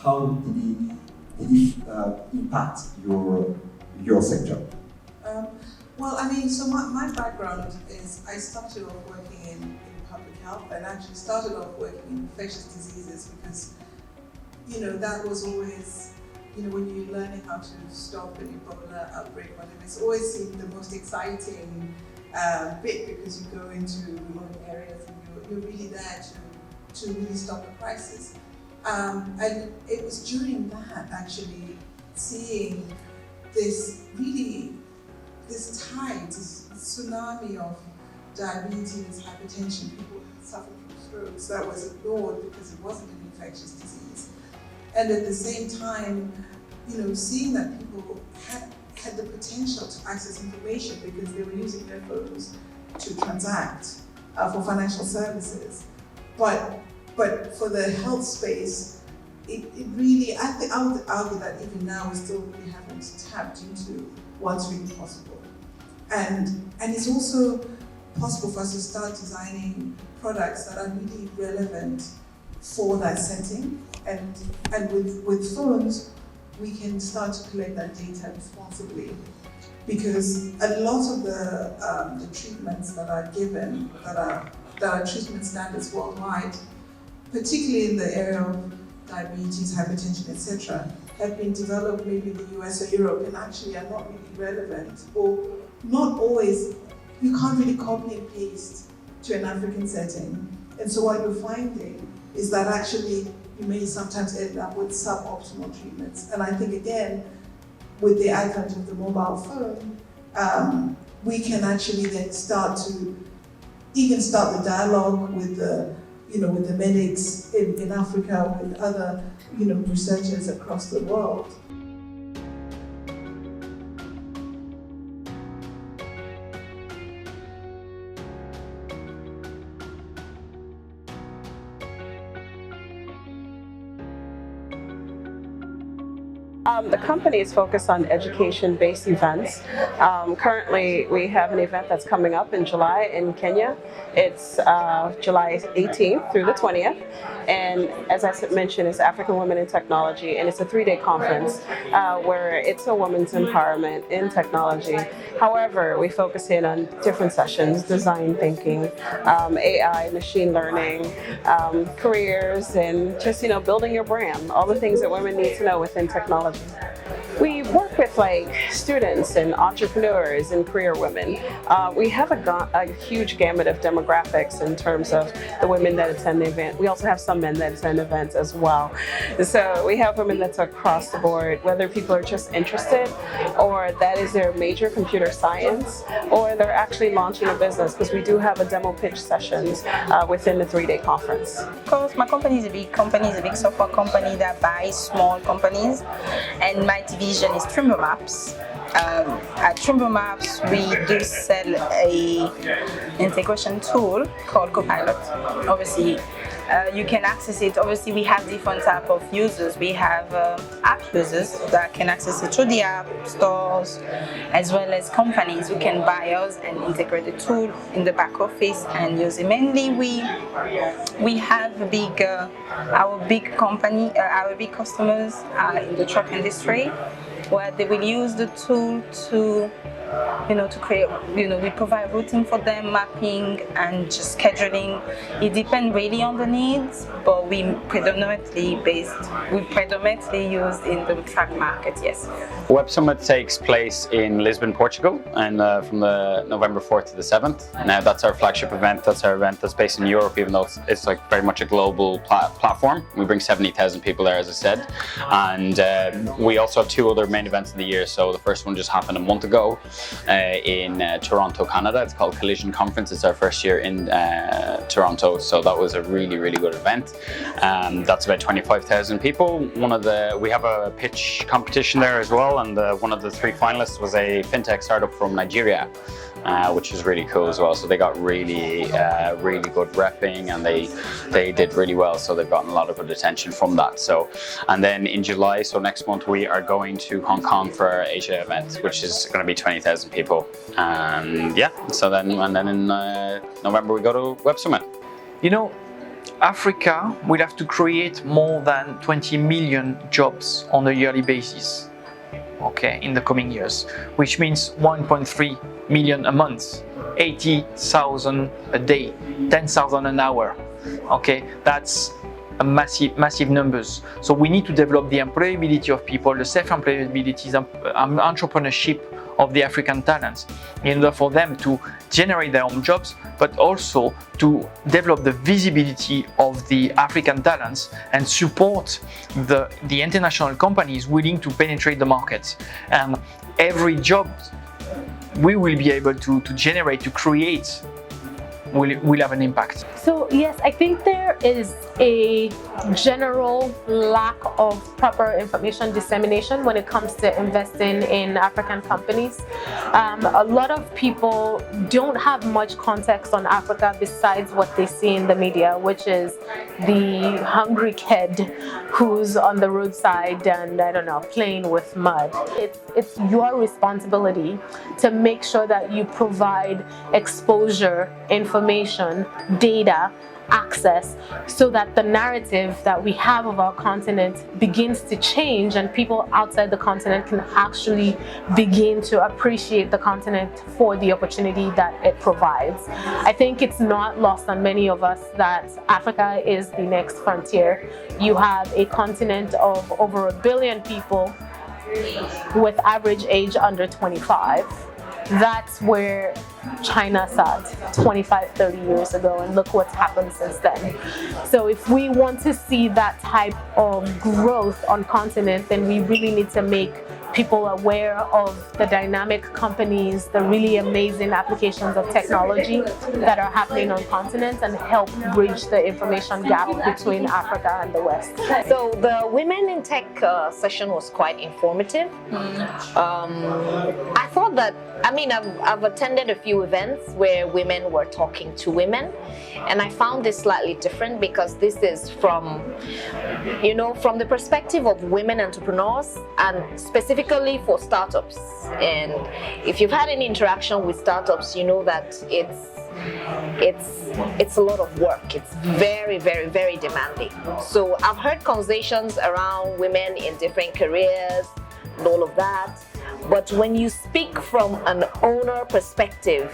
how did it impact your sector? Well, I mean, so my background is I started off working in public health, and actually started off working in infectious diseases because, you know, that was always, you know, when you're learning how to stop an Ebola outbreak, whatever, it's always seemed the most exciting bit, because you go into remote areas and you're really there to really stop a crisis. And it was during that, actually, seeing this tide, this tsunami of diabetes, hypertension, people suffering from strokes, that was ignored because it wasn't an infectious disease. And at the same time, you know, seeing that people had the potential to access information because they were using their phones to transact for financial services. But for the health space, it really, I would argue that even now we still really haven't tapped into what's really possible. And it's also possible for us to start designing products that are really relevant for that setting. And with phones, we can start to collect that data responsibly. Because a lot of the treatments that are given, that are treatment standards worldwide, particularly in the area of diabetes, hypertension, etc., have been developed maybe in the US or Europe and actually are not really relevant, or not always, you can't really copy and paste to an African setting. And so what you're finding is that actually you may sometimes end up with suboptimal treatments. And I think, again, with the advent of the mobile phone, we can actually then start the dialogue with the medics in Africa, with other, researchers across the world. The company is focused on education-based events. Currently, we have an event that's coming up in July in Kenya. It's July 18th through the 20th. And as I mentioned, it's African Women in Technology, and it's a 3-day conference where it's a women's empowerment in technology. However, we focus in on different sessions: design thinking, AI, machine learning, careers, and just, building your brand, all the things that women need to know within technology. We work with students and entrepreneurs and career women. We have a huge gamut of demographics in terms of the women that attend the event. We also have some men that attend events as well. So we have women that's across the board, whether people are just interested, or that is their major, computer science, or they're actually launching a business, because we do have a demo pitch sessions within the 3-day conference. Of course, my company is a big company, it's a big software company that buys small companies, and my division is Trimble Maps. At Trimble Maps, we do sell an integration tool called Copilot. Obviously, you can access it. Obviously, we have different type of users. We have app users that can access it through the app stores, as well as companies who can buy us and integrate the tool in the back office and use it. Mainly, we have our big customers in the truck industry, where they will use the tool to create, we provide routing for them, mapping, and just scheduling. It depends really on the needs, but we predominantly use in the truck market, yes. Web Summit takes place in Lisbon, Portugal, and from the November 4th to the 7th. Now that's our flagship event. That's our event that's based in Europe, even though it's very much a global platform. We bring 70,000 people there, as I said. And we also have 2 other main events of the year. So the first one just happened a month ago in Toronto, Canada. It's called Collision Conference. It's our first year in Toronto. So that was a really, really good event. That's about 25,000 people. We have a pitch competition there as well. And one of the 3 finalists was a fintech startup from Nigeria, which is really cool as well. So they got really good repping, and they did really well. So they've gotten a lot of good attention from that. So, and then in July, so next month, we are going to Hong Kong for our Asia event, which is going to be 20,000 people. And yeah, so then in November we go to Web Summit. Africa will have to create more than 20 million jobs on a yearly basis, okay, in the coming years, which means 1.3 million a month, 80,000 a day, 10,000 an hour. Okay, that's a massive numbers. So we need to develop the employability of people, the self-employability, entrepreneurship of the African talents in order for them to generate their own jobs, but also to develop the visibility of the African talents and support the international companies willing to penetrate the markets. And every job we will be able to generate, to create, will have an impact. So yes, I think there is a general lack of proper information dissemination when it comes to investing in African companies. A lot of people don't have much context on Africa besides what they see in the media, which is the hungry kid who's on the roadside and, I don't know, playing with mud. It's your responsibility to make sure that you provide exposure, information, data, access, so that the narrative that we have of our continent begins to change and people outside the continent can actually begin to appreciate the continent for the opportunity that it provides. I think it's not lost on many of us that Africa is the next frontier. You have a continent of over 1 billion people with average age under 25. That's where China sat 25, 30 years ago, and look what's happened since then. So if we want to see that type of growth on continent, then we really need to make people aware of the dynamic companies, the really amazing applications of technology that are happening on continents, and help bridge the information gap between Africa and the West. So the Women in Tech session was quite informative. I thought that, I've attended a few events where women were talking to women, and I found this slightly different because this is from the perspective of women entrepreneurs, and specifically for startups. And if you've had any interaction with startups, you know that it's a lot of work. It's very, very, very demanding. So I've heard conversations around women in different careers and all of that. But when you speak from an owner perspective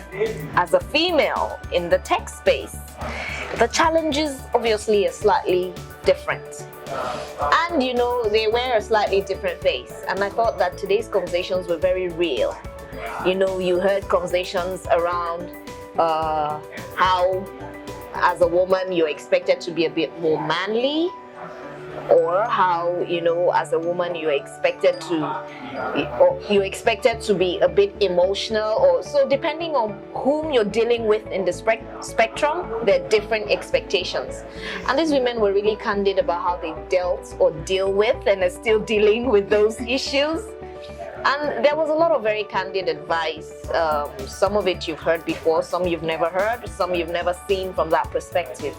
as a female in the tech space, the challenges obviously are slightly different. And they wear a slightly different face. And I thought that today's conversations were very real. You heard conversations around how as a woman you're expected to be a bit more manly, or how as a woman you're expected to be a bit emotional, or so depending on whom you're dealing with in the spectrum, there are different expectations. And these women were really candid about how they dealt or deal with and are still dealing with those issues. And there was a lot of very candid advice. Some of it you've heard before, some you've never heard, some you've never seen from that perspective.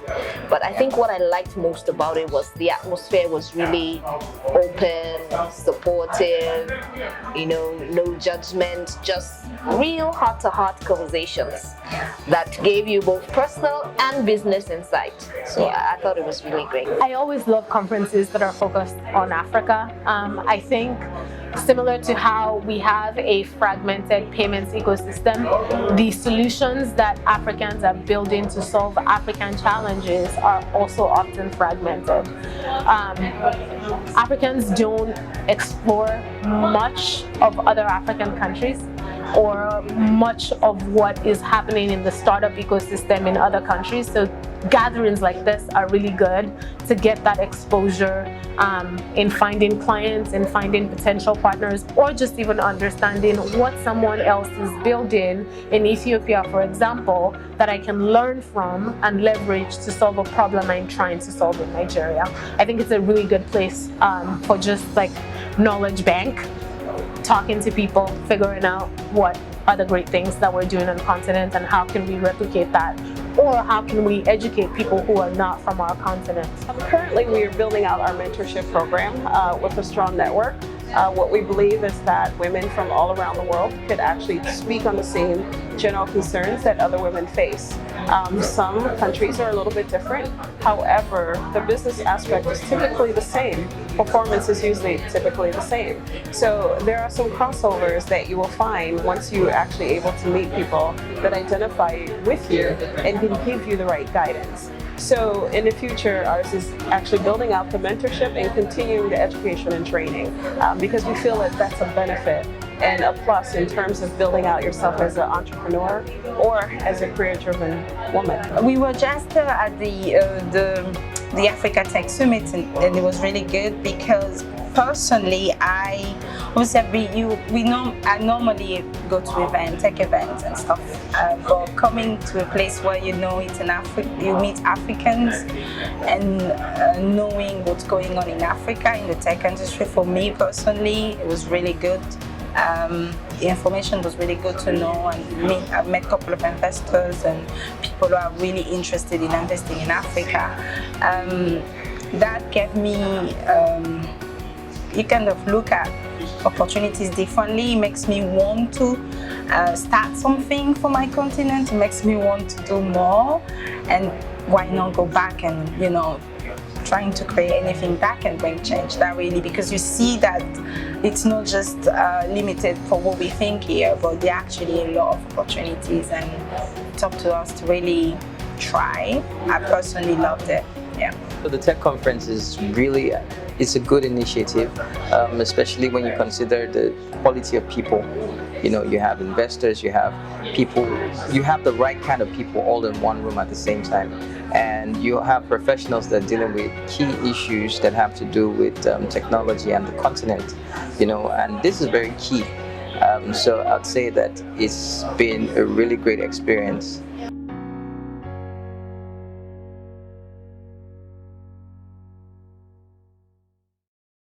But I think what I liked most about it was the atmosphere was really open, supportive, no judgment, just real heart-to-heart conversations that gave you both personal and business insight. So I thought it was really great. I always love conferences that are focused on Africa. I think similar to how we have a fragmented payments ecosystem, the solutions that Africans are building to solve African challenges are also often fragmented. Africans don't explore much of other African countries or much of what is happening in the startup ecosystem in other countries. So gatherings like this are really good to get that exposure in finding clients and finding potential partners, or just even understanding what someone else is building in Ethiopia, for example, that I can learn from and leverage to solve a problem I'm trying to solve in Nigeria. I think it's a really good place for just like knowledge bank, talking to people, figuring out what are the great things that we're doing on the continent and how can we replicate that, or how can we educate people who are not from our continent. Currently, we are building out our mentorship program with a strong network. What we believe is that women from all around the world could actually speak on the same general concerns that other women face. Some countries are a little bit different. However, the business aspect is typically the same. Performance is usually typically the same. So there are some crossovers that you will find once you're actually able to meet people that identify with you and can give you the right guidance. So in the future, ours is actually building out the mentorship and continuing the education and training because we feel that that's a benefit and a plus in terms of building out yourself as an entrepreneur or as a career-driven woman. We were just at the Africa Tech Summit, and it was really good because personally, I normally go to tech events and stuff, but coming to a place where you meet Africans and knowing what's going on in Africa in the tech industry, for me personally, it was really good. The information was really good to know, and I've met a couple of investors and people who are really interested in investing in Africa. That gave me, you kind of look at opportunities differently. It makes me want to start something for my continent. It makes me want to do more, and why not go back and trying to create anything that can bring change. That really, because you see that it's not just limited for what we think here, but there are actually a lot of opportunities, and it's up to us to really try. I personally loved it. Yeah. So the tech conference is really, it's a good initiative, especially when you consider the quality of people. You have investors, you have people, you have the right kind of people all in one room at the same time. And you have professionals that are dealing with key issues that have to do with technology and the continent, and this is very key. So I'd say that it's been a really great experience.